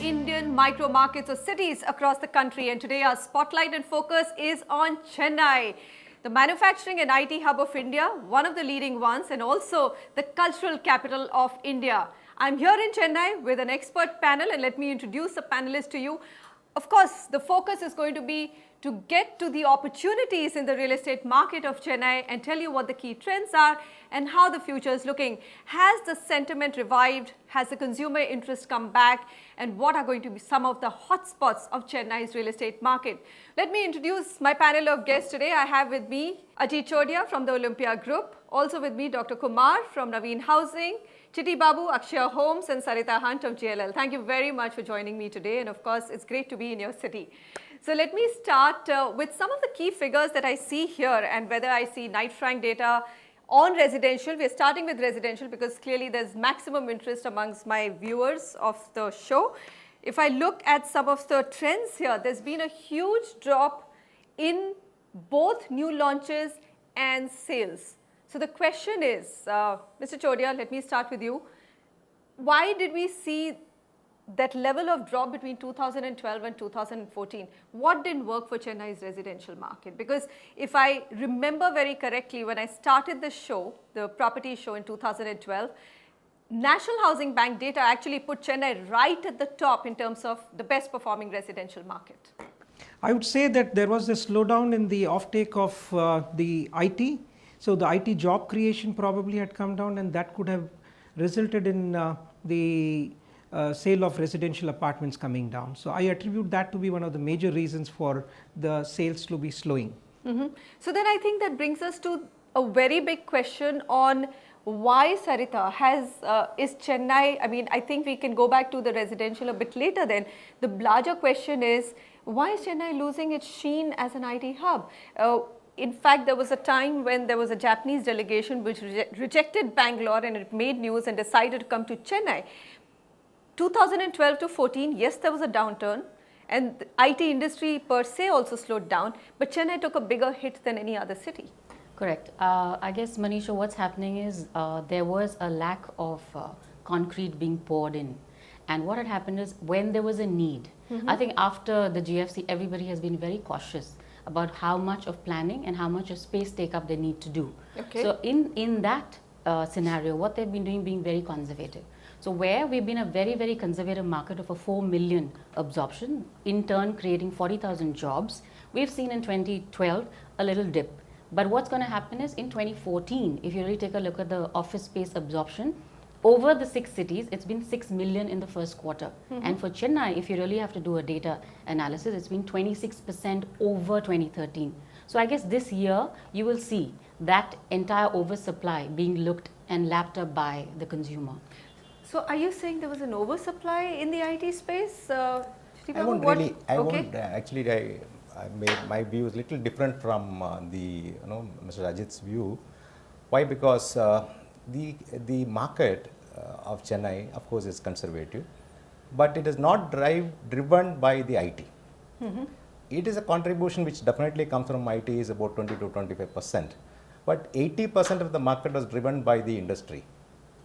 Indian micro markets or cities across the country, and today our spotlight and focus is on Chennai, the manufacturing and IT hub of India, one of the leading ones, and also the cultural capital of India. I'm here in Chennai with an expert panel, and let me introduce the panelists to you. Of course, the focus is going to be to get to the opportunities in the real estate market of Chennai and tell you what the key trends are and how the future is looking. Has the sentiment revived? Has the consumer interest come back? And what are going to be some of the hotspots of Chennai's real estate market? Let me introduce my panel of guests today. I have with me Ajit Chodia from the Olympia Group. Also with me, Dr. Kumar from Naveen Housing, Chitty Babu, Akshaya Homes, and Sarita Hunt of JLL. Thank you very much for joining me today. And of course, it's great to be in your city. So let me start with some of the key figures that I see here and whether I see Knight Frank data on residential. We're starting with residential because clearly there's maximum interest amongst my viewers of the show. If I look at some of the trends here, there's been a huge drop in both new launches and sales. So the question is, Mr. Chodia, let me start with you. Why did we see that level of drop between 2012 and 2014? What didn't work for Chennai's residential market? Because if I remember very correctly, when I started the show, the property show in 2012, National Housing Bank data actually put Chennai right at the top in terms of the best performing residential market. I would say that there was a slowdown in the offtake of the IT. So the IT job creation probably had come down, and that could have resulted in the sale of residential apartments coming down. So I attribute that to be one of the major reasons for the sales to be slowing. So then I think that brings us to a very big question on why, Sarita, is Chennai, I mean, I think we can go back to the residential a bit later then. The larger question is, why is Chennai losing its sheen as an IT hub? In fact, there was a time when there was a Japanese delegation which rejected Bangalore and it made news and decided to come to Chennai. 2012 to 14, yes, there was a downturn and the IT industry per se also slowed down, but Chennai took a bigger hit than any other city. Correct. I guess, Manisha, what's happening is there was a lack of concrete being poured in. And what had happened is when there was a need, I think after the GFC, everybody has been very cautious about how much of planning and how much of space take up they need to do. Okay. So in that scenario, what they've been doing being very conservative. So where we've been a very, very conservative market of a 4 million absorption, in turn creating 40,000 jobs, we've seen in 2012 a little dip. But what's going to happen is in 2014, if you really take a look at the office space absorption, over the 6 cities, it's been 6 million in the first quarter. And for Chennai, if you really have to do a data analysis, it's been 26% over 2013. So I guess this year, you will see that entire oversupply being looked and lapped up by the consumer. So are you saying there was an oversupply in the IT space? I won't really, actually, my view is little different from Mr. Ajit's view. Why? Because the market of Chennai, of course, is conservative, but it is not driven by the IT. It is a contribution which definitely comes from IT is about 20 to 25%, but 80% of the market was driven by the industry.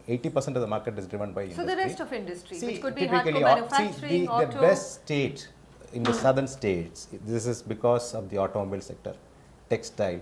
80% of the market is driven by industry. So the rest of industry, see, which could be hardcore manufacturing, the best state in the southern states, this is because of the automobile sector, textile,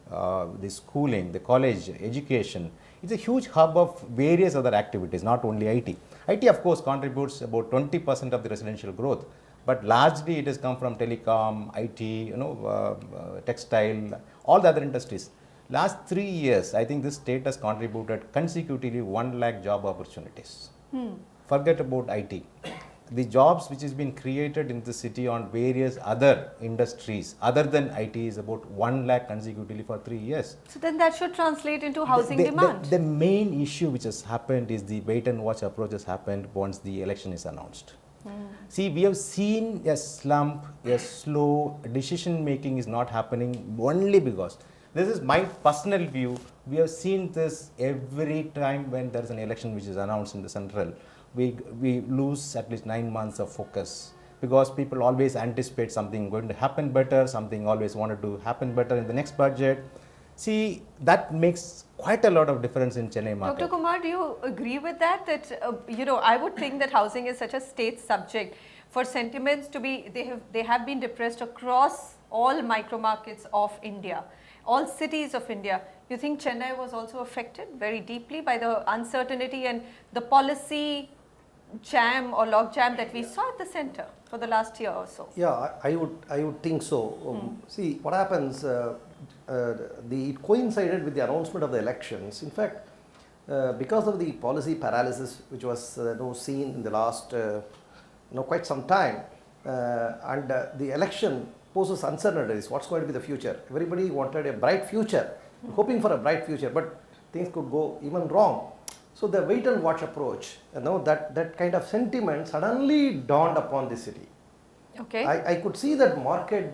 the schooling, the college, education. It's a huge hub of various other activities, not only IT. IT, of course, contributes about 20% of the residential growth, but largely it has come from telecom, IT, textile, all the other industries. Last 3 years, I think this state has contributed consecutively 1 lakh job opportunities. Forget about IT. The jobs which has been created in the city on various other industries other than IT is about 1 lakh consecutively for 3 years. So then that should translate into housing demand. The main issue which has happened is the wait and watch approach has happened once the election is announced. See, we have seen a slump, a slow decision making is not happening only because, this is my personal view, we have seen this every time when there is an election which is announced in the central. We lose at least 9 months of focus because people always anticipate something going to happen better, something always wanted to happen better in the next budget. See, that makes quite a lot of difference in Chennai market. Dr. Kumar, do you agree with that? I would think that housing is such a state subject for sentiments to be, they have been depressed across all micro markets of India, all cities of India. You think Chennai was also affected very deeply by the uncertainty and the policy jam or log jam that we saw at the center for the last year or so? Yeah, I would think so. See, what happens, it coincided with the announcement of the elections. In fact, because of the policy paralysis which was seen in the last quite some time, and the election poses uncertainties. What's going to be the future? Everybody wanted a bright future, hoping for a bright future, but things could go even wrong. So the wait and watch approach, that kind of sentiment suddenly dawned upon the city. Okay. I could see that market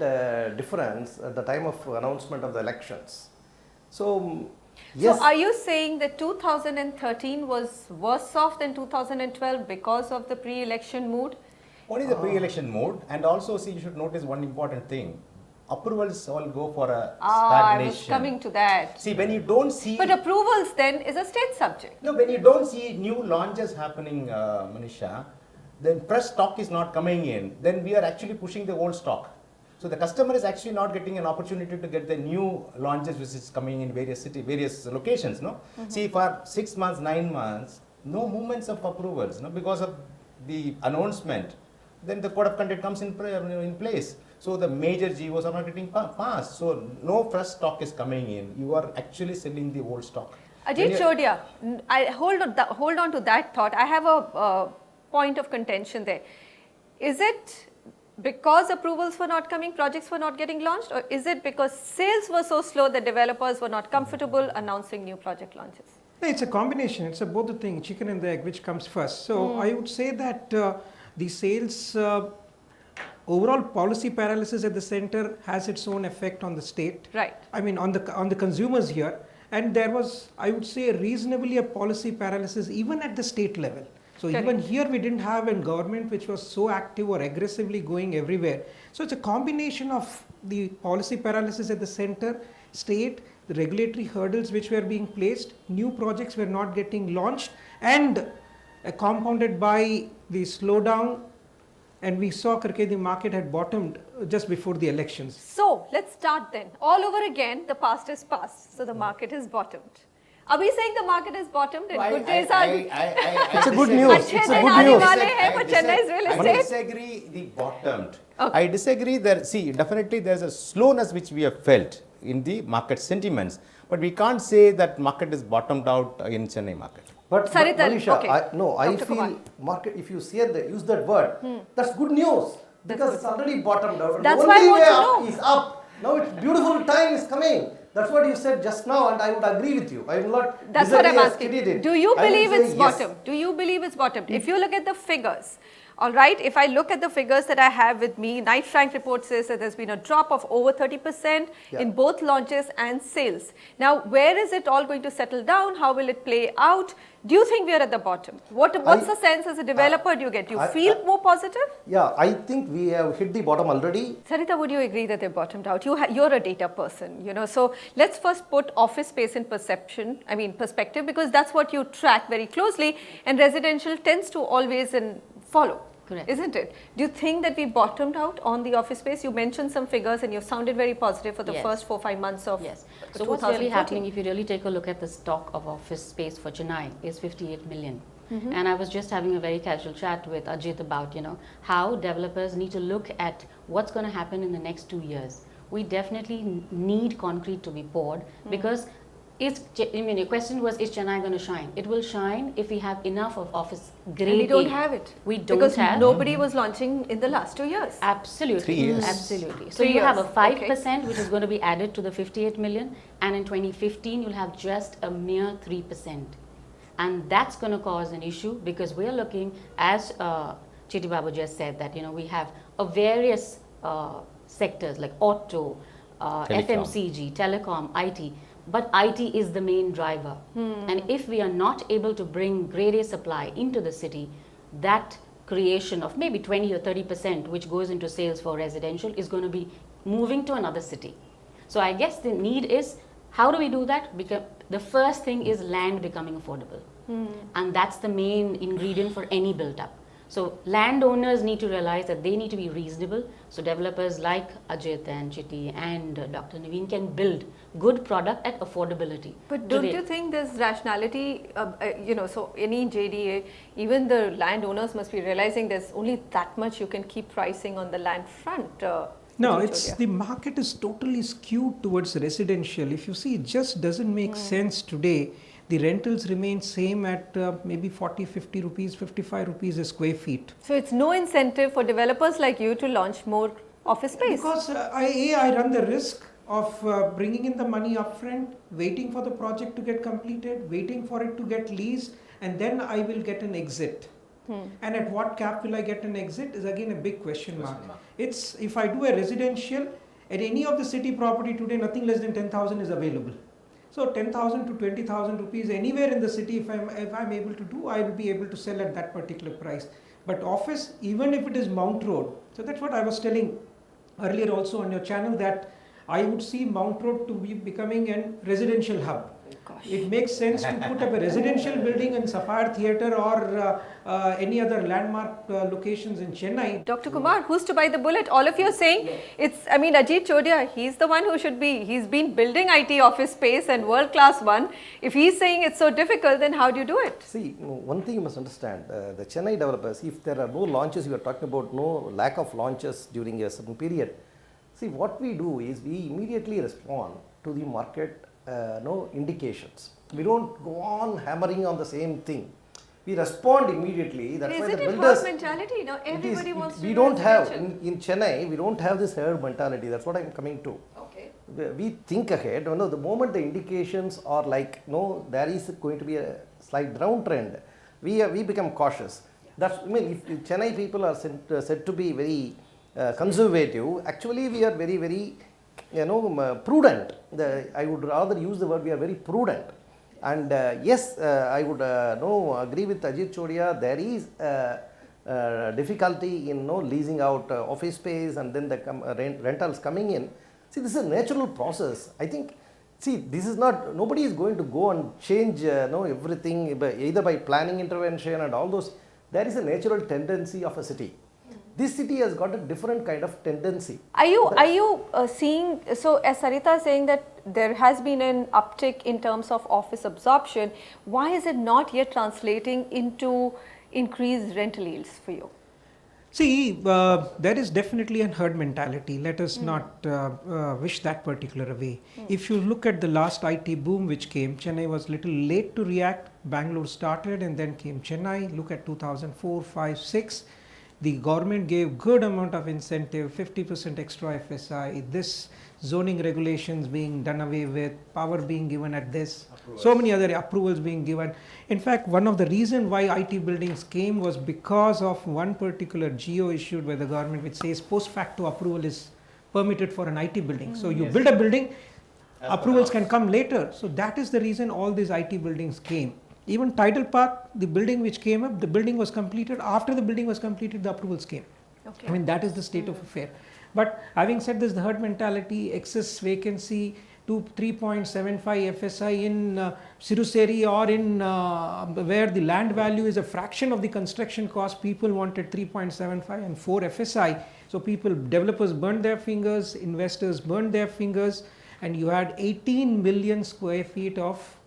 difference at the time of announcement of the elections. So, yes. So are you saying that 2013 was worse off than 2012 because of the pre-election mood? One is the pre-election mode, and also see, you should notice one important thing. Approvals all go for a stagnation. I was coming to that. See, when you don't see... But approvals then is a state subject. No, when you don't see new launches happening, Manisha, then fresh stock is not coming in, then we are actually pushing the old stock. So the customer is actually not getting an opportunity to get the new launches which is coming in various locations, no? See, for 6 months, 9 months, no movements of approvals, no? Because of the announcement, then the code of conduct comes in place. So the major GOs are not getting passed. So no fresh stock is coming in. You are actually selling the old stock. Ajit Chodia, I hold on to that thought. I have a point of contention there. Is it because approvals were not coming, projects were not getting launched, or is it because sales were so slow that developers were not comfortable announcing new project launches? No, it's a combination. It's both the thing, chicken and the egg, which comes first. So I would say that the sales overall policy paralysis at the center has its own effect on the state. Right. I mean, on the consumers here, and there was, I would say, reasonably a policy paralysis even at the state level. So even here we didn't have a government which was so active or aggressively going everywhere. So it's a combination of the policy paralysis at the center, state, the regulatory hurdles which were being placed, new projects were not getting launched, and compounded by the slowdown, and we saw the market had bottomed just before the elections. So let's start then. All over again, the past is past, so the market is bottomed. Are we saying the market is bottomed and good days are... It's a good news. It's a good news. I disagree the bottomed. Okay. I disagree there. See, definitely there's a slowness which we have felt in the market sentiments, but we can't say that market is bottomed out in Chennai market. But Manisha, okay. I feel market, if you use that word, that's good news, because it's already bottomed out. That's the why I only want way to up know. is up. Now it's beautiful time is coming. That's what you said just now, and I would agree with you. I will not. That's what I'm asking. Do you believe it's yes. bottomed? Do you believe it's bottomed? If you look at the figures, all right, if I look at the figures that I have with me, Knight Frank report says that there's been a drop of over 30% in both launches and sales. Now, where is it all going to settle down? How will it play out? Do you think we are at the bottom? What's the sense as a developer do you get? Do you feel more positive? Yeah, I think we have hit the bottom already. Sarita, would you agree that they bottomed out? You're a data person, so let's first put office space in perspective, because that's what you track very closely, and residential tends to always follow. Correct. Isn't it? Do you think that we bottomed out on the office space? You mentioned some figures and you sounded very positive for the first 4-5 months of So what's really happening, if you really take a look at the stock of office space for Chennai, is 58 million. And I was just having a very casual chat with Ajit about, how developers need to look at what's going to happen in the next 2 years. We definitely need concrete to be poured, because your question was, is Chennai going to shine? It will shine if we have enough of office grade. And we don't have it. We don't because have. Nobody was launching in the last 2 years. Absolutely. 3 years. Absolutely. So 3 you have a years. 5% which is going to be added to the 58 million, and in 2015 you'll have just a mere 3%. And that's going to cause an issue, because we are looking, as Chiti Babu just said, that we have a various sectors like auto, FMCG, telecom, IT. But IT is the main driver. And if we are not able to bring grade A supply into the city, that creation of maybe 20 or 30% which goes into sales for residential is going to be moving to another city. So I guess the need is How do we do that? Because the first thing is land becoming affordable. And that's the main ingredient for any built up. So landowners need to realize that they need to be reasonable. So developers like Ajit and Chitty and Dr. Naveen can build good product at affordability. But don't Today- you think there's rationality, so any JDA, even the landowners must be realizing there's only that much you can keep pricing on the land front. No, Ajit it's Choudhary. the market is totally skewed towards residential. If you see, it just doesn't make sense today. The rentals remain same at maybe 40, 50 rupees, 55 rupees a square feet. So it's no incentive for developers like you to launch more office space. Because I run the risk of bringing in the money upfront, waiting for the project to get completed, waiting for it to get leased, and then I will get an exit. And at what cap will I get an exit is again a big question mark. It's if I do a residential at any of the city property today, nothing less than 10,000 is available. So 10,000 to 20,000 rupees anywhere in the city, if I'm able to do, I will be able to sell at that particular price. But office, even if it is Mount Road, so that's what I was telling earlier also on your channel, that I would see Mount Road to be becoming a residential hub. Gosh. It makes sense to put up a residential building in Sapphire Theatre or any other landmark locations in Chennai. Dr. Kumar, who's to buy the bullet? All of you are saying Ajit Choudhary, he's the one who should be. He's been building IT office space and world class one. If he's saying it's so difficult, then how do you do it? See, one thing you must understand, the Chennai developers, if there are no launches, you are talking about no lack of launches during a certain period. See, what we do is we immediately respond to the market indications. We don't go on hammering on the same thing. We respond immediately. That's why Isn't the it builders. herd mentality? Now everybody wants to We do don't have residential. in Chennai. We don't have this herd mentality. That's what I'm coming to. Okay. We think ahead. The moment the indications are like, no, there is going to be a slight downtrend, we become cautious. If Chennai people are said to be very conservative, actually we are very, very, prudent. I would rather use the word we are very prudent. And yes, I would agree with Ajit Choudhary. There is difficulty in leasing out office space and then the rentals coming in. See, this is a natural process. I think, this is not, nobody is going to go and change everything either by planning intervention and all those. There is a natural tendency of a city. This city has got a different kind of tendency. Are you seeing, so as Sarita is saying that there has been an uptick in terms of office absorption, why is it not yet translating into increased rental yields for you? See, there is definitely a herd mentality. Let us not wish that particular away. If you look at the last IT boom which came, Chennai was little late to react. Bangalore started and then came Chennai. Look at 2004, 5, 6. The government gave good amount of incentive, 50% extra FSI, this zoning regulations being done away with, power being given at this, so many other approvals being given. In fact, one of the reasons why IT buildings came was because of one particular GO issued by the government which says post facto approval is permitted for an IT building. So you build a building, approvals can come later. So that is the reason all these IT buildings came. Even Tidal Park, the building which came up, the building was completed. After the building was completed, the approvals came. Okay. I mean, that is the state of affair. But having said this, the herd mentality, excess vacancy to 3.75 FSI in Siruseri or in where the land value is a fraction of the construction cost, people wanted 3.75 and 4 FSI. So developers burned their fingers, investors burned their fingers, and you had 18 million square feet of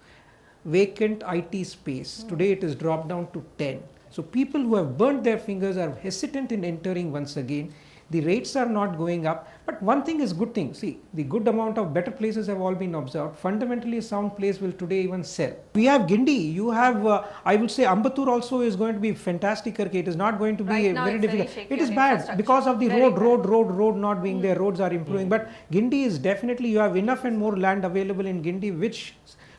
vacant IT space. Today it is dropped down to 10. So people who have burnt their fingers are hesitant in entering once again. The rates are not going up, but one thing is good thing. See, the good amount of better places have all been observed. Fundamentally, a sound place will today even sell. We have Gindi. You have, I would say, Ambattur also is going to be fantastic. It is not going to be Right now very it's very difficult. shaky It is on bad infrastructure. because of the Very road not being there. Roads are improving, but Gindi is definitely, you have enough and more land available in Gindi, which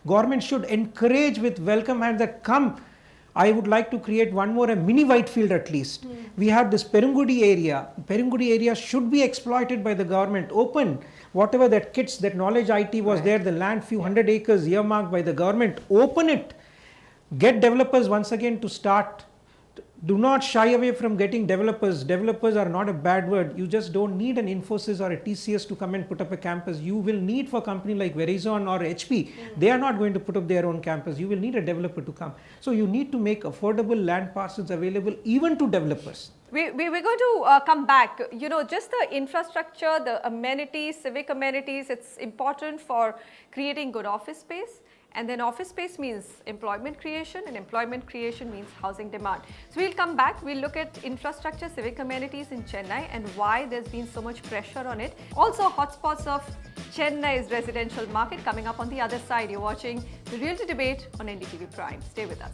government should encourage with welcome hands that come. I would like to create one more, a mini Whitefield at least. We have this Perungudi area. Perungudi area should be exploited by the government. Open whatever that kits, that knowledge IT was there, the land, few hundred acres earmarked by the government. Open it. Get developers once again to start do not shy away from getting developers. Developers are not a bad word. You just don't need an Infosys or a TCS to come and put up a campus. You will need for a company like Verizon or HP. They are not going to put up their own campus. You will need a developer to come. So you need to make affordable land parcels available even to developers. We're going to come back. You know, just the infrastructure, the amenities, civic amenities, it's important for creating good office space. And then office space means employment creation, and employment creation means housing demand. So we'll come back, we'll look at infrastructure, civic amenities in Chennai and why there's been so much pressure on it. Also hotspots of Chennai's residential market coming up on the other side. You're watching the Realty Debate on NDTV Prime. Stay with us.